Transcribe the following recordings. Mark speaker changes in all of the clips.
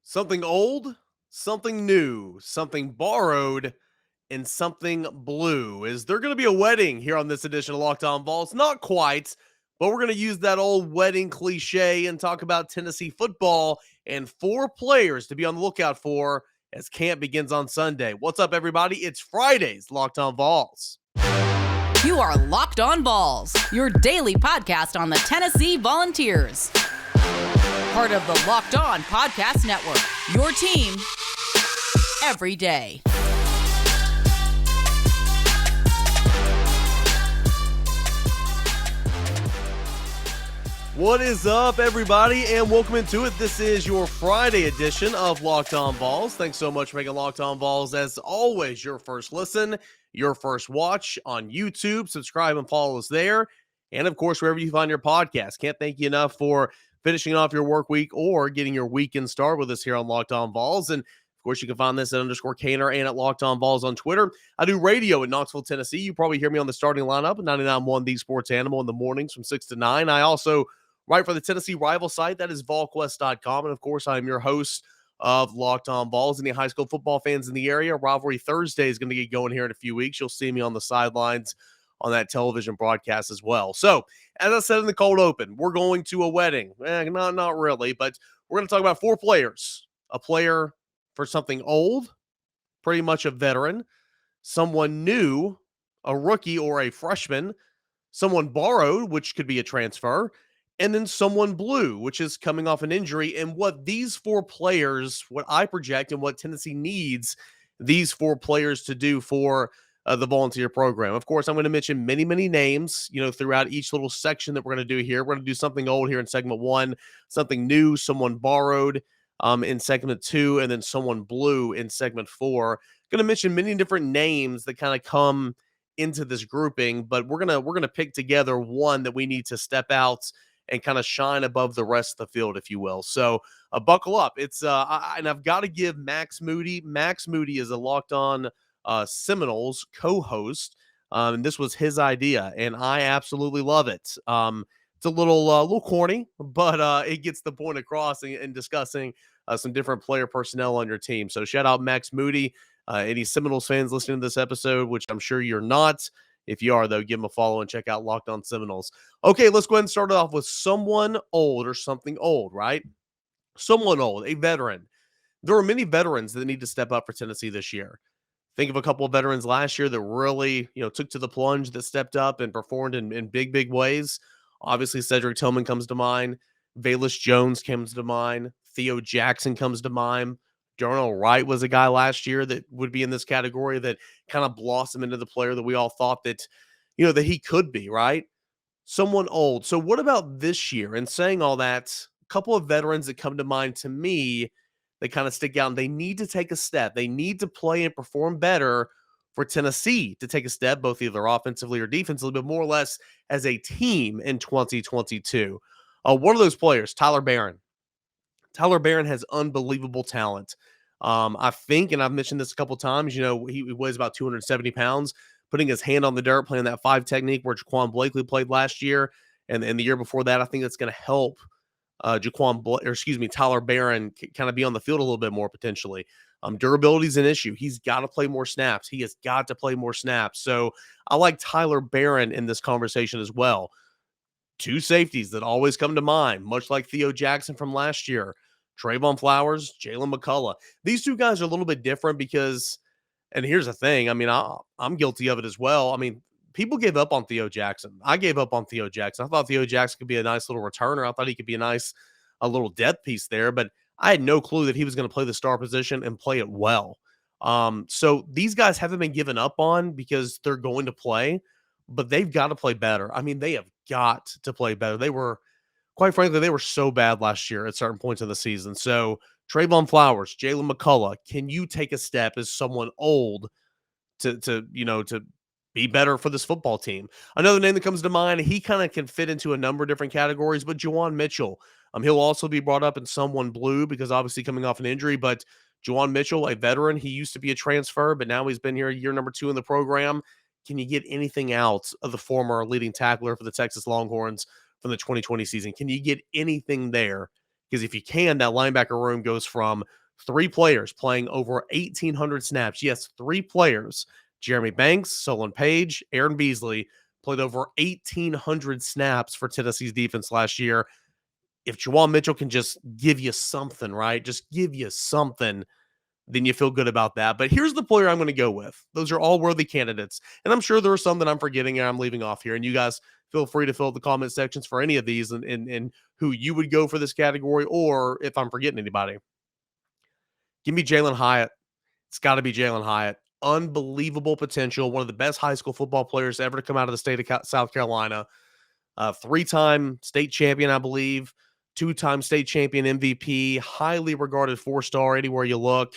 Speaker 1: Something old, something new, something borrowed, and something blue. Is there going to be a wedding here on this edition of Locked On Vols? Not quite, but we're going to use that old wedding cliche and talk about Tennessee football and four players to be on the lookout for as camp begins on Sunday. What's up, everybody? It's Friday's Locked On Vols.
Speaker 2: You are Locked On Vols, your daily podcast on the Tennessee Volunteers. Part of the Locked On Podcast Network, your team every day.
Speaker 1: What is up, everybody, and welcome into it. This is your Friday edition of Locked On Vols. Thanks so much for making Locked On Vols, as always, your first listen, your first watch on YouTube. Subscribe and follow us there. And, of course, wherever you find your podcast. Can't thank you enough for finishing off your work week or getting your weekend start with us here on Locked On Vols. And, of course, you can find this at _Caner and at Locked On Vols on Twitter. I do radio in Knoxville, Tennessee. You probably hear me on the starting lineup at 99.1 The Sports Animal in the mornings from 6 to 9. I also write for the Tennessee rival site, that is volquest.com. And, of course, I'm your host of Locked On Vols. Any high school football fans in the area, Rivalry Thursday is going to get going here in a few weeks. You'll see me on the sidelines on that television broadcast as well. So, as I said in the cold open, we're going to a wedding. Not really, but we're going to talk about four players. A player for something old, pretty much a veteran, someone new, a rookie or a freshman, someone borrowed, which could be a transfer, and then someone blue, which is coming off an injury. And what these four players, what I project and what Tennessee needs these four players to do for the volunteer program. Of course, I'm going to mention many, many names, throughout each little section that we're going to do here. We're going to do something old here in segment one, something new, someone borrowed in segment two, and then someone blue in segment four. Going to mention many different names that kind of come into this grouping, but we're gonna pick together one that we need to step out and kind of shine above the rest of the field, if you will. So buckle up. It's and I've got to give Max Moody. Max Moody is a Locked On Seminoles co-host, and this was his idea, and I absolutely love it. It's a little corny, but it gets the point across in discussing some different player personnel on your team. So shout out Max Moody. Any Seminoles fans listening to this episode, which I'm sure you're not. If you are, though, give them a follow and check out Locked On Seminoles. Okay, let's go ahead and start it off with someone old or something old, right? Someone old, a veteran. There are many veterans that need to step up for Tennessee this year. Think of a couple of veterans last year that really, took to the plunge, that stepped up and performed in big, big ways. Obviously, Cedric Tillman comes to mind. Velus Jones comes to mind. Theo Jackson comes to mind. Darnell Wright was a guy last year that would be in this category that kind of blossomed into the player that we all thought that, that he could be, right? Someone old. So what about this year? And saying all that, a couple of veterans that come to mind to me, they kind of stick out and they need to take a step. They need to play and perform better for Tennessee to take a step, both either offensively or defensively, but more or less as a team in 2022. One of those players, Tyler Barron. Tyler Barron has unbelievable talent. I think, and I've mentioned this a couple times, he weighs about 270 pounds, putting his hand on the dirt, playing that five technique where Jaquan Blakely played last year. And the year before that, I think that's going to help Tyler Barron kind of be on the field a little bit more potentially. Durability is an issue. He's got to play more snaps. He has got to play more snaps. So I like Tyler Barron in this conversation as well. Two safeties that always come to mind, much like Theo Jackson from last year, Trayvon Flowers, Jalen McCullough. These two guys are a little bit different because, and here's the thing, I'm guilty of it as well. People gave up on Theo Jackson. I gave up on Theo Jackson. I thought Theo Jackson could be a nice little returner. I thought he could be a little depth piece there, but I had no clue that he was going to play the star position and play it well. So these guys haven't been given up on because they're going to play, but they've got to play better. They have got to play better. Quite frankly, they were so bad last year at certain points in the season. So Trayvon Flowers, Jalen McCullough, can you take a step as someone old to be better for this football team? Another name that comes to mind, he kind of can fit into a number of different categories, but Juwan Mitchell. He'll also be brought up in someone blue because obviously coming off an injury, but Juwan Mitchell, a veteran, he used to be a transfer, but now he's been here year number 2 in the program. Can you get anything out of the former leading tackler for the Texas Longhorns from the 2020 season? Can you get anything there? Because if you can, that linebacker room goes from 3 players playing over 1,800 snaps. Yes, 3 players. Jeremy Banks, Solon Page, Aaron Beasley played over 1,800 snaps for Tennessee's defense last year. If Jawan Mitchell can just give you something, right? Just give you something, then you feel good about that. But here's the player I'm going to go with. Those are all worthy candidates. And I'm sure there are some that I'm forgetting and I'm leaving off here. And you guys feel free to fill up the comment sections for any of these and who you would go for this category, or if I'm forgetting anybody. Give me Jalen Hyatt. It's got to be Jalen Hyatt. Unbelievable potential. One of the best high school football players ever to come out of the state of South Carolina. 3-time state champion, I believe. 2-time state champion MVP. Highly regarded 4-star anywhere you look.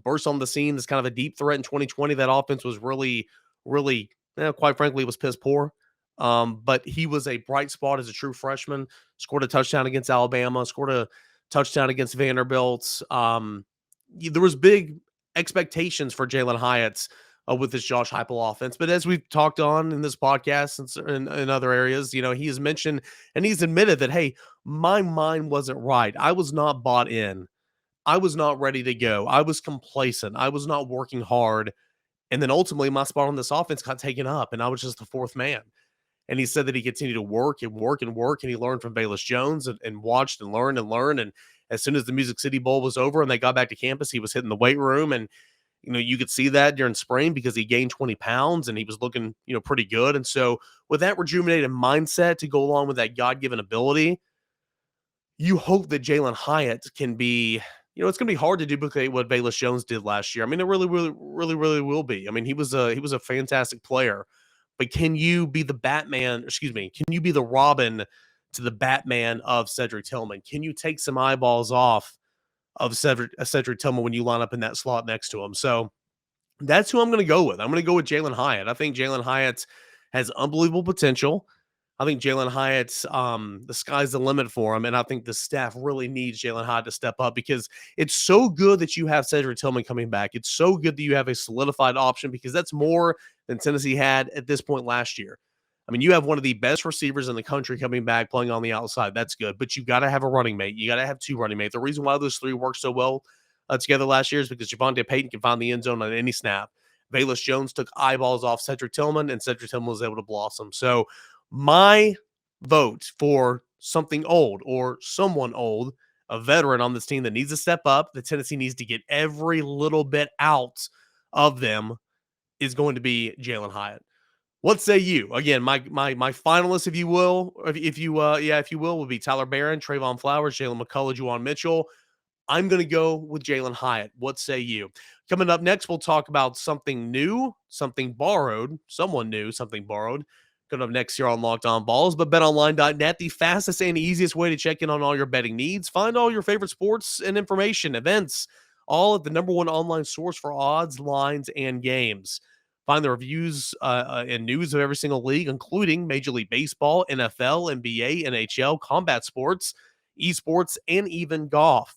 Speaker 1: Burst on the scene as kind of a deep threat in 2020. That offense was really, really, quite frankly, it was piss poor. But he was a bright spot as a true freshman. Scored a touchdown against Alabama. Scored a touchdown against Vanderbilt. There was big expectations for Jalen Hyatt with this Josh Heupel offense. But as we've talked on in this podcast and in other areas, he has mentioned and he's admitted that, hey, my mind wasn't right. I was not bought in. I was not ready to go. I was complacent. I was not working hard. And then ultimately my spot on this offense got taken up and I was just the fourth man. And he said that he continued to work and work and work. And he learned from Bayless Jones and watched and learned and learned. And as soon as the Music City Bowl was over and they got back to campus, he was hitting the weight room. And, you could see that during spring because he gained 20 pounds and he was looking, pretty good. And so with that rejuvenated mindset to go along with that God-given ability, you hope that Jalen Hyatt can be, it's going to be hard to duplicate what Bayless Jones did last year. I mean, it really, really, really, really will be. I mean, he was a fantastic player, but can you be the Batman? Excuse me. Can you be the Robin to the Batman of Cedric Tillman? Can you take some eyeballs off of Cedric Tillman when you line up in that slot next to him? So that's who I'm going to go with. I'm going to go with Jalen Hyatt. I think Jalen Hyatt has unbelievable potential. I think Jalen Hyatt's the sky's the limit for him, and I think the staff really needs Jalen Hyatt to step up because it's so good that you have Cedric Tillman coming back. It's so good that you have a solidified option because that's more than Tennessee had at this point last year. I mean, you have one of the best receivers in the country coming back playing on the outside. That's good, but you got to have a running mate. You got to have 2 running mates. The reason why those 3 worked so well together last year is because Javonte Payton can find the end zone on any snap. Bayless Jones took eyeballs off Cedric Tillman, and Cedric Tillman was able to blossom. So my vote for something old or someone old, a veteran on this team that needs to step up, that Tennessee needs to get every little bit out of them, is going to be Jalen Hyatt. What say you? Again, my finalists, if you will, if you will, would be Tyler Barron, Trayvon Flowers, Jalen McCullough, Juwan Mitchell. I'm going to go with Jalen Hyatt. What say you? Coming up next, we'll talk about something new, something borrowed, someone new, something borrowed. Coming up next here on Locked On Balls, but BetOnline.net, the fastest and easiest way to check in on all your betting needs. Find all your favorite sports and information, events, all at the #1 online source for odds, lines, and games. Find the reviews and news of every single league, including Major League Baseball, NFL, NBA, NHL, combat sports, esports, and even golf.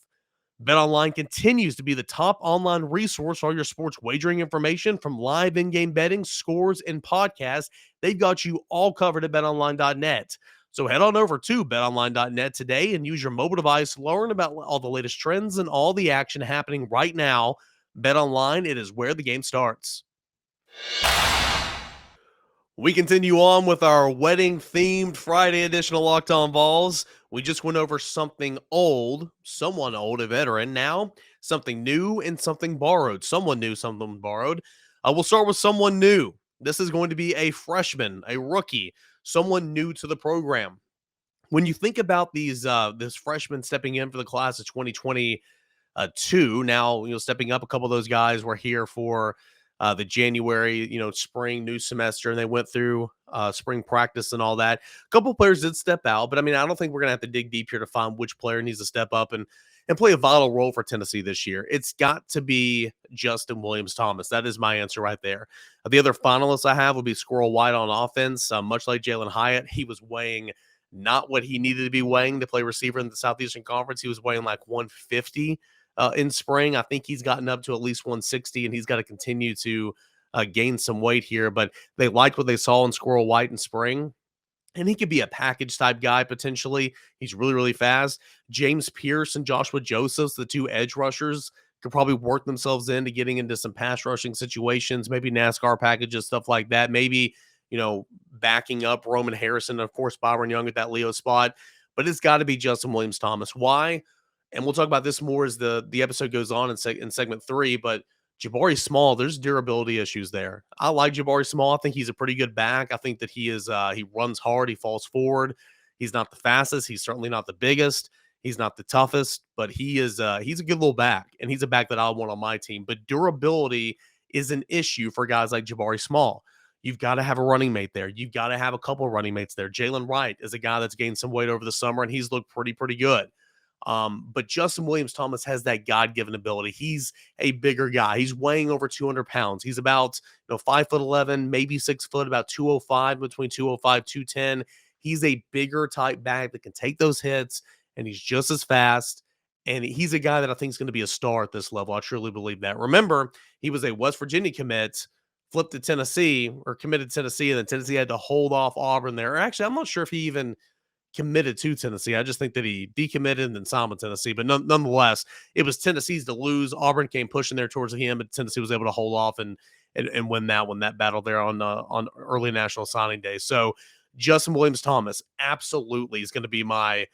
Speaker 1: BetOnline continues to be the top online resource for all your sports wagering information, from live in-game betting, scores, and podcasts. They've got you all covered at betonline.net. So head on over to betonline.net today and use your mobile device to learn about all the latest trends and all the action happening right now. BetOnline, it is where the game starts. We continue on with our wedding-themed Friday edition of Locked On Vols. We just went over something old, someone old, a veteran. Now, something new and something borrowed. Someone new, something borrowed. We'll start with someone new. This is going to be a freshman, a rookie, someone new to the program. When you think about this freshman stepping in for the class of 2022, now, stepping up, a couple of those guys were here for the January, spring new semester, and they went through spring practice and all that. A couple of players did step out, but I mean, I don't think we're gonna have to dig deep here to find which player needs to step up and play a vital role for Tennessee this year. It's got to be Justin Williams-Thomas. That is my answer right there. The other finalists I have would be Squirrel White on offense. Much like Jalen Hyatt, he was weighing not what he needed to be weighing to play receiver in the Southeastern Conference. He was weighing like 150 in spring. I think he's gotten up to at least 160, and he's got to continue to gain some weight here. But they liked what they saw in Squirrel White in spring. and he could be a package type guy potentially. He's really, really fast. James Pierce and Joshua Josephs, the two edge rushers, could probably work themselves into getting into some pass rushing situations, maybe NASCAR packages, stuff like that. Maybe, backing up Roman Harrison, and of course, Byron Young at that Leo spot. But it's got to be Justin Williams Thomas. Why? And we'll talk about this more as the episode goes on in segment 3. But Jabari Small, there's durability issues there. I like Jabari Small. I think he's a pretty good back. I think that he runs hard, he falls forward. He's not the fastest, he's certainly not the biggest, he's not the toughest, but he's a good little back, and he's a back that I want on my team. But durability is an issue for guys like Jabari Small. You've got to have a running mate there. You've got to have a couple of running mates there. Jalen Wright is a guy that's gained some weight over the summer, and he's looked pretty good. But Justin Williams Thomas has that God-given ability. He's a bigger guy. He's weighing over 200 pounds. He's about 5'11", maybe 6 foot, about 205, between 205, 210. He's a bigger type back that can take those hits, and he's just as fast. And he's a guy that I think is going to be a star at this level. I truly believe that. Remember, he was a West Virginia commit, flipped to Tennessee, or committed to Tennessee, and then Tennessee had to hold off Auburn there. Actually, I'm not sure if he even committed to Tennessee. I just think that he decommitted and then signed with Tennessee. But nonetheless, it was Tennessee's to lose. Auburn came pushing there towards him, but Tennessee was able to hold off and win that battle there on early national signing day. So Justin Williams Thomas absolutely is going to be my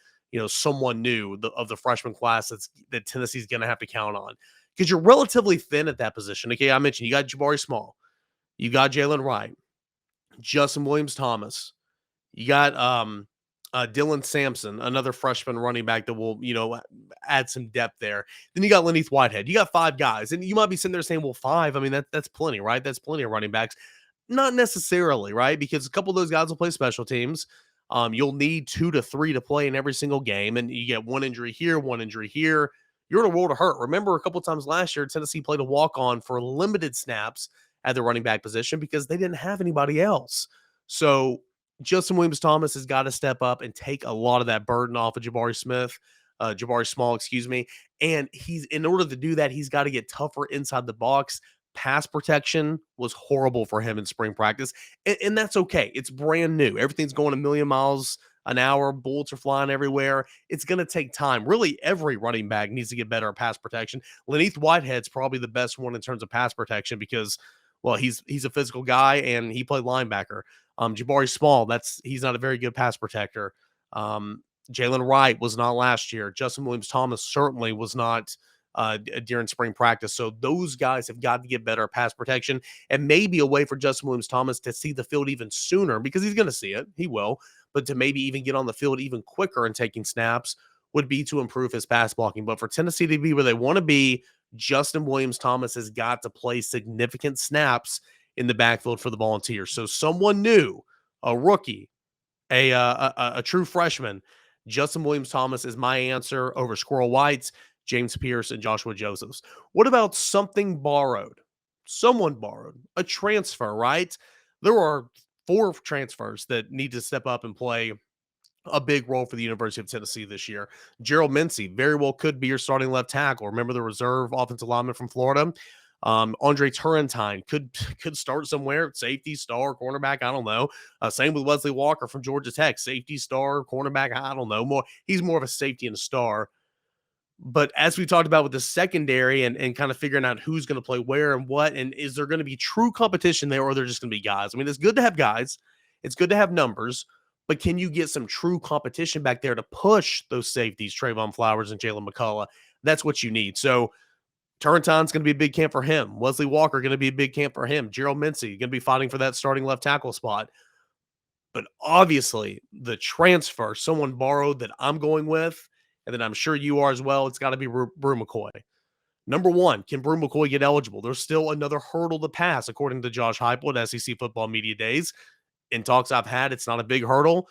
Speaker 1: someone new of the freshman class that Tennessee's going to have to count on, because you're relatively thin at that position. Okay, I mentioned you got Jabari Small, you got Jalen Wright, Justin Williams Thomas, you got Dylan Sampson, another freshman running back that will, add some depth there. Then you got Lenith Whitehead. You got 5 guys. And you might be sitting there saying, well, 5, I mean, that's plenty, right? That's plenty of running backs. Not necessarily, right? Because a couple of those guys will play special teams. You'll need 2 to 3 to play in every single game. And you get one injury here, one injury here. You're in a world of hurt. Remember, a couple of times last year, Tennessee played a walk-on for limited snaps at the running back position because they didn't have anybody else. So Justin Williams Thomas has got to step up and take a lot of that burden off of Jabari Small, excuse me. And in order to do that, he's got to get tougher inside the box. Pass protection was horrible for him in spring practice, and that's okay. It's brand new. Everything's going a million miles an hour. Bullets are flying everywhere. It's going to take time. Really, every running back needs to get better at pass protection. Lenith Whitehead's probably the best one in terms of pass protection because, well, he's a physical guy and he played linebacker. Jabari Small, he's not a very good pass protector. Jalen Wright was not last year. Justin Williams Thomas certainly was not during spring practice. So those guys have got to get better at pass protection, and maybe a way for Justin Williams Thomas to see the field even sooner, because he's going to see it. He will. But to maybe even get on the field even quicker and taking snaps would be to improve his pass blocking. But for Tennessee to be where they want to be, Justin Williams Thomas has got to play significant snaps in the backfield for the Volunteers. So someone new, a rookie, a true freshman, Justin Williams Thomas is my answer over Squirrel Whites, James Pierce, and Joshua Josephs. What about something borrowed? Someone borrowed, a transfer, right? There are 4 transfers that need to step up and play a big role for the University of Tennessee this year. Gerald Mincy very well could be your starting left tackle. Remember the reserve offensive lineman from Florida? Andre Turrentine could start somewhere, safety, star, cornerback, I don't know. Same with Wesley Walker from Georgia Tech, safety, star, cornerback, I don't know. He's more of a safety and a star. But as we talked about with the secondary and kind of figuring out who's going to play where and what, and is there going to be true competition there, or they're just going to be guys? I mean, it's good to have guys. It's good to have numbers. But can you get some true competition back there to push those safeties, Trayvon Flowers and Jalen McCullough? That's what you need. So Turrentine's going to be a big camp for him. Wesley Walker going to be a big camp for him. Gerald Mincy going to be fighting for that starting left tackle spot. But obviously, the transfer, someone borrowed that I'm going with, and then I'm sure you are as well, it's got to be Brew McCoy. Number 1, can Brew McCoy get eligible? There's still another hurdle to pass, according to Josh Heupel at SEC Football Media Days. In talks I've had, it's not a big hurdle.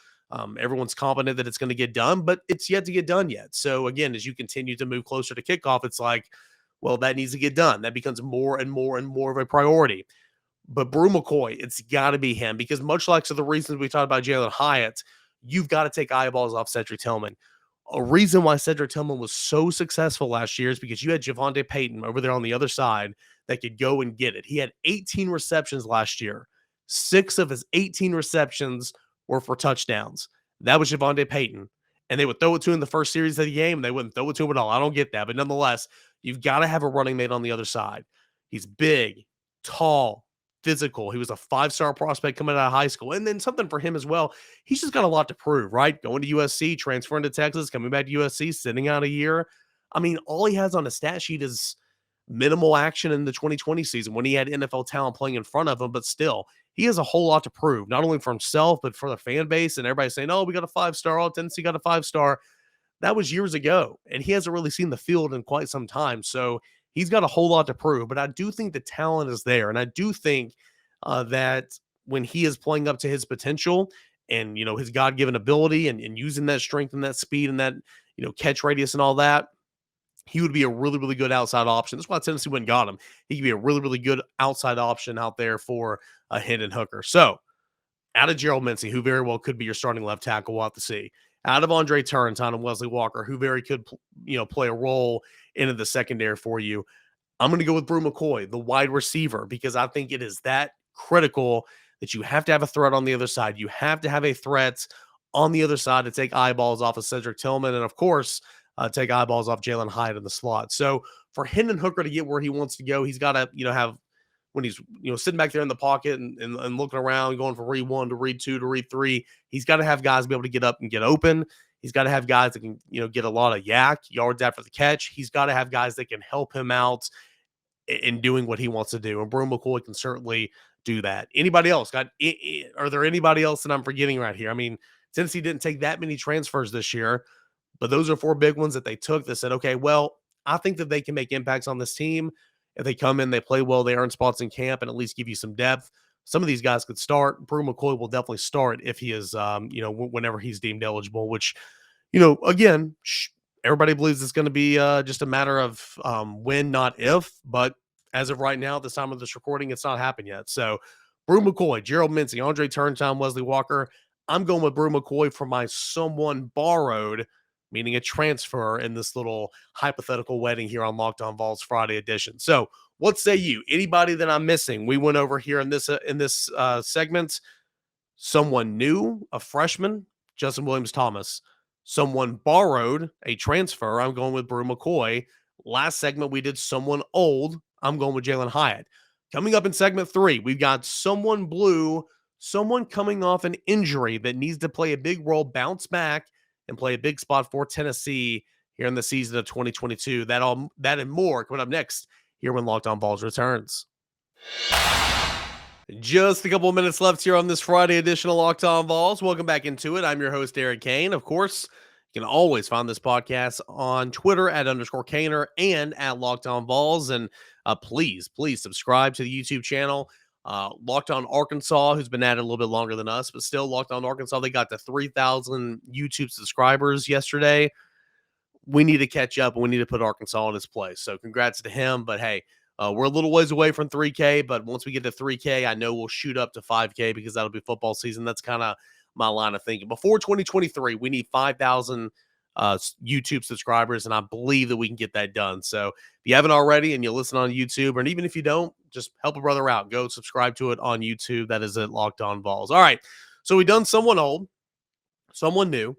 Speaker 1: Everyone's confident that it's going to get done, but it's yet to get done yet. So again, as you continue to move closer to kickoff, it's like, well, that needs to get done. That becomes more and more and more of a priority. But Brew McCoy, it's got to be him, because much like the reasons we talked about Jalen Hyatt, you've got to take eyeballs off Cedric Tillman. A reason why Cedric Tillman was so successful last year is because you had Javonte Payton over there on the other side that could go and get it. He had 18 receptions last year. 6 of his 18 receptions were for touchdowns. That was Javonte Payton. And they would throw it to him in the first series of the game, and they wouldn't throw it to him at all. I don't get that. But nonetheless, you've got to have a running mate on the other side. He's big, tall, physical. He was a 5-star prospect coming out of high school. And then something for him as well. He's just got a lot to prove, right? Going to USC, transferring to Texas, coming back to USC, sitting out a year. I mean, all he has on his stat sheet is minimal action in the 2020 season when he had NFL talent playing in front of him, but still, he has a whole lot to prove, not only for himself, but for the fan base. And everybody saying, oh, we got a 5-star. Oh, Tennessee got a 5-star. That was years ago, and he hasn't really seen the field in quite some time. So he's got a whole lot to prove, but I do think the talent is there. And I do think that when he is playing up to his potential and, his God given ability and using that strength and that speed and that, catch radius and all that, he would be a really, really good outside option. That's why Tennessee went and got him. He could be a really, really good outside option out there for a Hendon Hooker. So, out of Gerald Mincey, who very well could be your starting left tackle, we'll have to see. Out of Andre Turrentine and Wesley Walker, who very could, play a role into the secondary for you. I'm going to go with Brew McCoy, the wide receiver, because I think it is that critical that you have to have a threat on the other side. You have to have a threat on the other side to take eyeballs off of Cedric Tillman and, of course, take eyeballs off Jalen Hyatt in the slot. So for Hendon Hooker to get where he wants to go, he's got to, have when he's, sitting back there in the pocket and looking around, going from read 1 to read 2 to read 3, he's got to have guys be able to get up and get open. He's got to have guys that can, get a lot of yards after the catch. He's got to have guys that can help him out in doing what he wants to do. And Brew McCoy can certainly do that. Anybody else are there anybody else that I'm forgetting right here? I mean, Tennessee didn't take that many transfers this year, but those are 4 big ones that they took that said, okay, well, I think that they can make impacts on this team. If they come in, they play well, they earn spots in camp and at least give you some depth. Some of these guys could start. Brew McCoy will definitely start if he is, whenever he's deemed eligible, which, again, everybody believes it's going to be just a matter of when, not if. But as of right now, at this time of this recording, it's not happened yet. So Brew McCoy, Gerald Mincey, Andre Turrentine, Wesley Walker. I'm going with Brew McCoy for my someone borrowed, meaning a transfer in this little hypothetical wedding here on Locked On Vols Friday edition. So what say you? Anybody that I'm missing? We went over here in this segment. Someone new, a freshman, Justin Williams-Thomas. Someone borrowed, a transfer. I'm going with Brew McCoy. Last segment, we did someone old. I'm going with Jalen Hyatt. Coming up in segment 3, we've got someone blue, someone coming off an injury that needs to play a big role, bounce back, and play a big spot for Tennessee here in the season of 2022. That and more coming up next here when Locked On Vols returns. Just a couple of minutes left here on this Friday edition of Locked On Vols. Welcome back into it. I'm your host, Eric Kane. Of course, you can always find this podcast on Twitter at _Kaner and at Locked On Vols. And please subscribe to the YouTube channel. Locked On Arkansas, who's been at it a little bit longer than us, but still Locked On Arkansas, they got to 3,000 YouTube subscribers yesterday. We need to catch up, and we need to put Arkansas in its place. So congrats to him. But hey, we're a little ways away from 3K, but once we get to 3K, I know we'll shoot up to 5K because that'll be football season. That's kind of my line of thinking. Before 2023, we need 5,000 YouTube subscribers, and I believe that we can get that done. So if you haven't already and you listen on YouTube, and even if you don't, just help a brother out. Go subscribe to it on YouTube. That is at Locked On Vols. All right, so we've done someone old, someone new,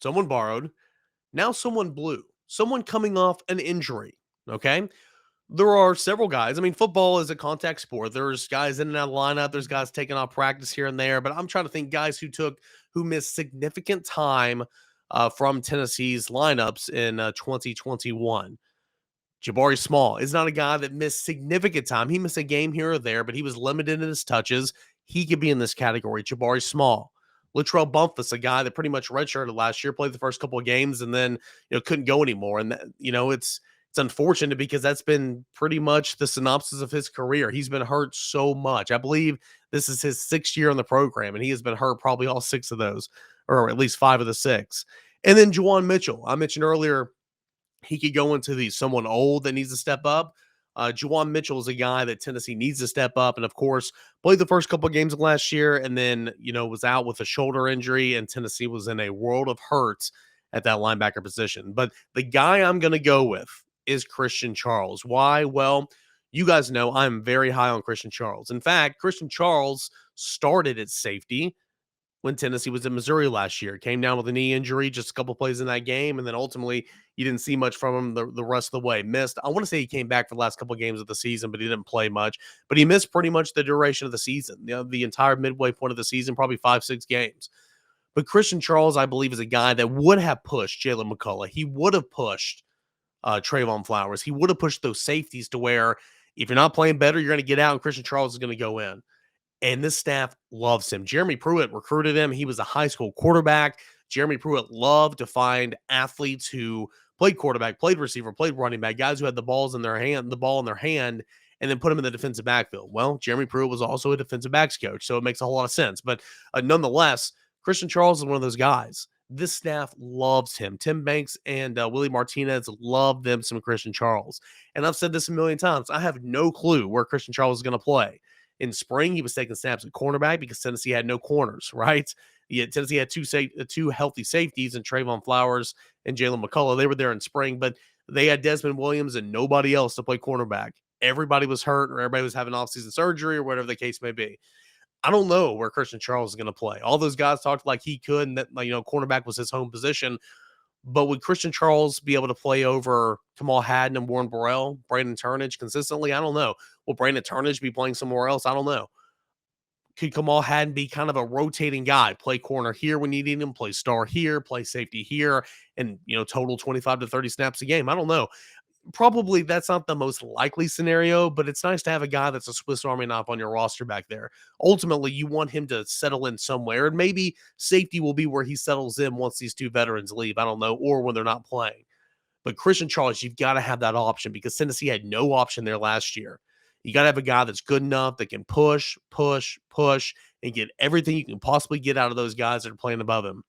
Speaker 1: someone borrowed, now someone blue, someone coming off an injury, okay? There are several guys. I mean, football is a contact sport. There's guys in and out of the lineup. There's guys taking off practice here and there. But I'm trying to think guys who missed significant time from Tennessee's lineups in 2021. Jabari Small is not a guy that missed significant time. He missed a game here or there, but he was limited in his touches. He could be in this category. Jabari Small. Latrell Bumpus, a guy that pretty much redshirted last year, played the first couple of games, and then couldn't go anymore. And it's unfortunate because that's been pretty much the synopsis of his career. He's been hurt so much. I believe this is his 6th year in the program, and he has been hurt probably all 6 of those, or at least 5 of the 6. And then Juwan Mitchell. I mentioned earlier he could go into someone old that needs to step up. Juwan Mitchell is a guy that Tennessee needs to step up, and of course, played the first couple of games of last year, and then was out with a shoulder injury, and Tennessee was in a world of hurt at that linebacker position. But the guy I'm going to go with is Christian Charles. Why? Well, you guys know I'm very high on Christian Charles. In fact, Christian Charles started at safety when Tennessee was in Missouri last year. Came down with a knee injury, just a couple plays in that game, and then ultimately you didn't see much from him the rest of the way. Missed. I want to say he came back for the last couple of games of the season, but he didn't play much. But he missed pretty much the duration of the season, the entire midway point of the season, probably 5-6 games. But Christian Charles, I believe, is a guy that would have pushed Jalen McCullough. He would have pushed Trayvon Flowers. He would have pushed those safeties to where if you're not playing better, you're going to get out and Christian Charles is going to go in. And this staff loves him. Jeremy Pruitt recruited him. He was a high school quarterback. Jeremy Pruitt loved to find athletes who played quarterback, played receiver, played running back, guys who had the ball in their hand, and then put them in the defensive backfield. Well, Jeremy Pruitt was also a defensive backs coach, so it makes a whole lot of sense. But nonetheless, Christian Charles is one of those guys. This staff loves him. Tim Banks and Willie Martinez love them some Christian Charles. And I've said this a million times. I have no clue where Christian Charles is going to play. In spring, he was taking snaps at cornerback because Tennessee had no corners, right? Tennessee had two healthy safeties in Trayvon Flowers and Jalen McCullough. They were there in spring, but they had Desmond Williams and nobody else to play cornerback. Everybody was hurt or everybody was having offseason surgery or whatever the case may be. I don't know where Christian Charles is going to play. All those guys talked like he could and that, cornerback was his home position. But would Christian Charles be able to play over Kamal Hadden and Warren Burrell, Brandon Turnage consistently? I don't know. Will Brandon Turnage be playing somewhere else? I don't know. Could Kamal Hadden be kind of a rotating guy, play corner here when you need him, play star here, play safety here, and, total 25 to 30 snaps a game? I don't know. Probably that's not the most likely scenario, but it's nice to have a guy that's a Swiss Army knife on your roster back there. Ultimately, you want him to settle in somewhere, and maybe safety will be where he settles in once these two veterans leave. I don't know, or when they're not playing. But Christian Charles, you've got to have that option because Tennessee had no option there last year. You got to have a guy that's good enough that can push, and get everything you can possibly get out of those guys that are playing above him.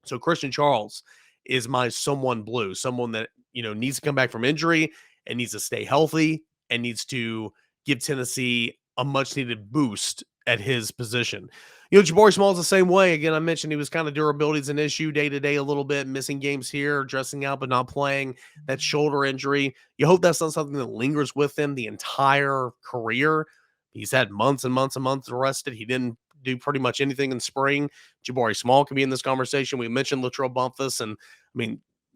Speaker 1: So Christian Charles is my someone blue, someone that, needs to come back from injury and needs to stay healthy and needs to give Tennessee a much needed boost at his position. Jabari Small's the same way. Again, I mentioned he was kind of durability is an issue day to day a little bit, missing games here, dressing out but not playing. That shoulder injury. You hope that's not something that lingers with him the entire career. He's had months and months and months arrested. He didn't do pretty much anything in spring. Jabari Small can be in this conversation. We mentioned Latrell Bumpus, and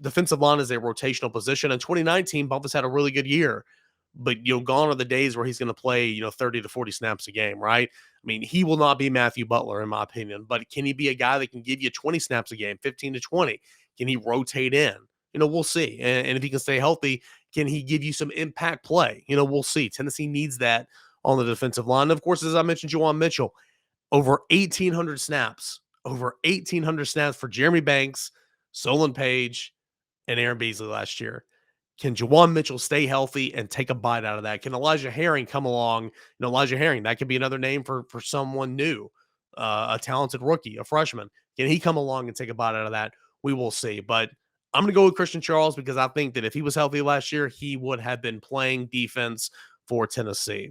Speaker 1: defensive line is a rotational position. In 2019, Bumpus had a really good year, but gone are the days where he's going to play 30 to 40 snaps a game, right? He will not be Matthew Butler in my opinion, but can he be a guy that can give you 20 snaps a game, 15 to 20? Can he rotate in? We'll see. And if he can stay healthy, can he give you some impact play? We'll see. Tennessee needs that on the defensive line. And of course, as I mentioned, Juwan Mitchell, over 1,800 snaps for Jeremy Banks, Solon Page, and Aaron Beasley last year. Can Juwan Mitchell stay healthy and take a bite out of that? Can Elijah Herring come along? Elijah Herring, that could be another name for someone new, a talented rookie, a freshman. Can he come along and take a bite out of that? We will see. But I'm going to go with Christian Charles because I think that if he was healthy last year, he would have been playing defense for Tennessee.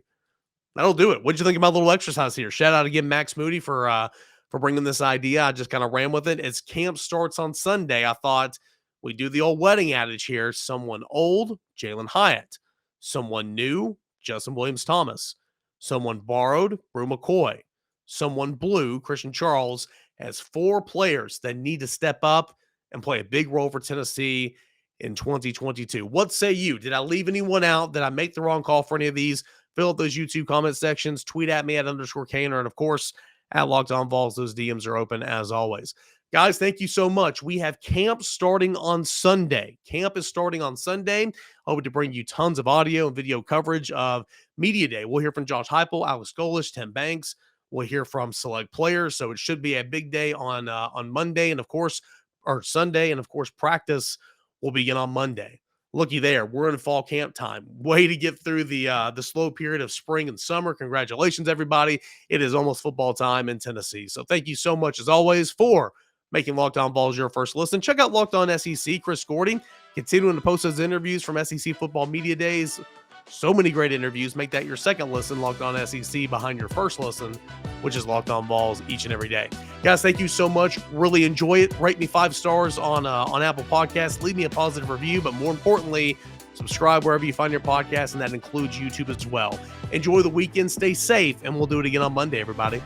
Speaker 1: That'll do it. What'd you think about a little exercise here? Shout out again, Max Moody, for bringing this idea. I just kind of ran with it. As camp starts on Sunday, I thought we do the old wedding adage here. Someone old, Jalen Hyatt. Someone new, Justin Williams-Thomas. Someone borrowed, Brew McCoy. Someone blue, Christian Charles, has 4 players that need to step up and play a big role for Tennessee in 2022. What say you? Did I leave anyone out? Did I make the wrong call for any of these? Fill out those YouTube comment sections. Tweet at me at _Caner. And of course, at Locked On Vols, those DMs are open as always. Guys, thank you so much. We have camp starting on Sunday. Camp is starting on Sunday. Hoping to bring you tons of audio and video coverage of Media Day. We'll hear from Josh Heupel, Alex Golish, Tim Banks. We'll hear from select players. So it should be a big day on Monday and, of course, or Sunday. And, of course, practice will begin on Monday. Looky there. We're in fall camp time. Way to get through the slow period of spring and summer. Congratulations, everybody. It is almost football time in Tennessee. So thank you so much, as always, for making Locked On Vols your first listen. Check out Locked On SEC. Chris Gordy continuing to post those interviews from SEC Football Media Days. So many great interviews. Make that your second listen, Locked On SEC, behind your first listen, which is Locked On Vols each and every day. Guys, thank you so much. Really enjoy it. Rate me 5 stars on Apple Podcasts. Leave me a positive review, but more importantly, subscribe wherever you find your podcast, and that includes YouTube as well. Enjoy the weekend. Stay safe, and we'll do it again on Monday, everybody.